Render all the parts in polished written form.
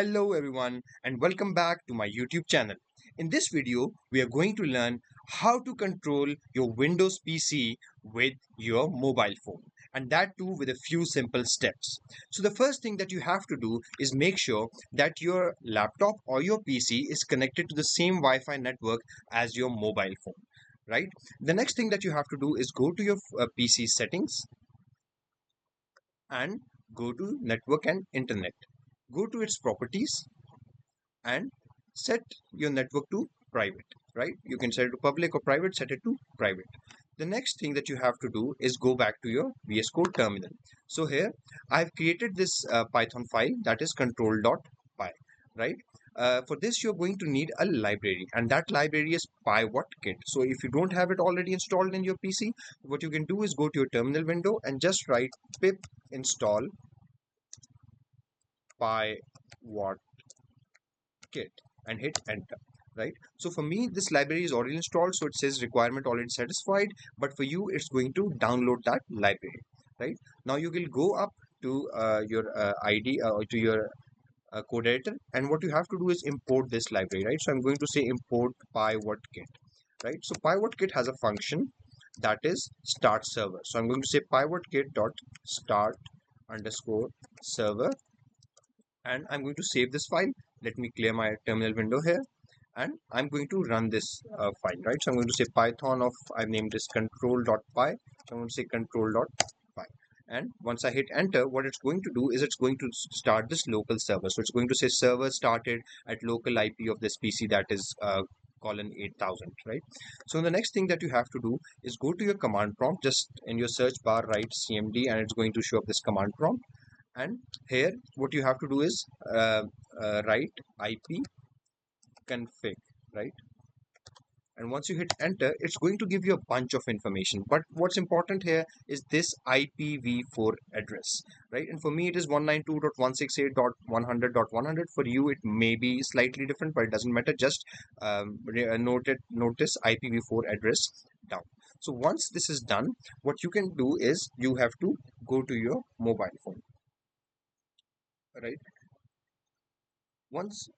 Hello everyone and welcome back to my YouTube channel. In this video, we are going to learn how to control your Windows PC with your mobile phone, and that too with a few simple steps. So the first thing that you have to do is make sure that your laptop or your PC is connected to the same Wi-Fi network as your mobile phone, right? The next thing that you have to do is go to your PC settings and go to network and internet. Go to its properties and set your network to private, right? You can set it to public or private, set it to private. The next thing that you have to do is go back to your VS Code terminal. So here I've created this Python file that is control.py, right? For this, you're going to need a library, and that library is PyWhatKit. So if you don't have it already installed in your PC, what you can do is go to your terminal window and just write pip install PyWhatKit and hit enter, right? So for me this library is already installed, so it says requirement already satisfied, but for you it's going to download that library. Right now you will go up to your id to your code editor, and what you have to do is import this library, right? So I'm going to say import PyWhatKit, right? So PyWhatKit has a function that is start server, so I'm going to say PyWhatKit dot start underscore server, and I'm going to save this file. Let me clear my terminal window here, and I'm going to run this file, right? So I'm going to say Python of, I've named this control.py. So I'm going to say control.py. And once I hit enter, what it's going to do is it's going to start this local server. So it's going to say server started at local IP of this PC, that is colon 8000, right? So the next thing that you have to do is go to your command prompt, just in your search bar, write CMD, and it's going to show up this command prompt. And here what you have to do is write IP config, right? And once you hit enter, it's going to give you a bunch of information, but what's important here is this IPv4 address, right? And for me it is 192.168.100.100. For you it may be slightly different, but it doesn't matter. Just note this IPv4 address down. So once this is done, what you can do is you have to go to your mobile phone, right? Once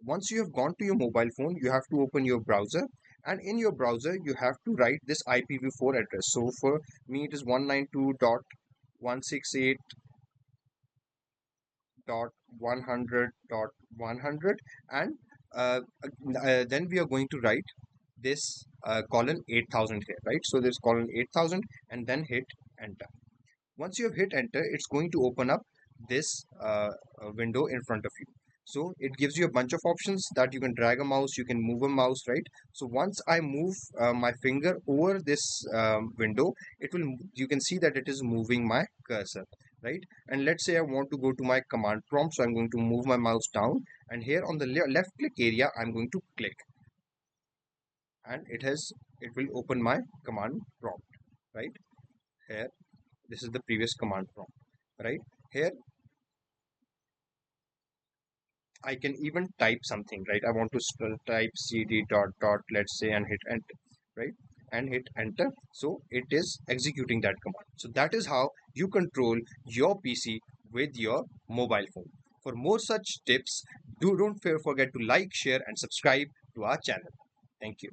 once you have gone to your mobile phone, you have to open your browser, and in your browser you have to write this IPv4 address. So for me it is 192.168.100.100, and then we are going to write this colon 8000 here, right? So there's colon 8000, and then hit enter. Once you have hit enter, it's going to open up this window in front of you. So it gives you a bunch of options that you can drag a mouse, you can move a mouse, right? So once I move my finger over this window, it will, you can see that it is moving my cursor, right? And let's say I want to go to my command prompt, so I'm going to move my mouse down, and here on the left click area I'm going to click, and it will open my command prompt, right? Here, this is the previous command prompt, right? Here I can even type something, right? I want to type cd dot dot, let's say, and hit enter, right? And hit enter. So it is executing that command. So that is how you control your PC with your mobile phone. For more such tips, don't forget to like, share, and subscribe to our channel. Thank you.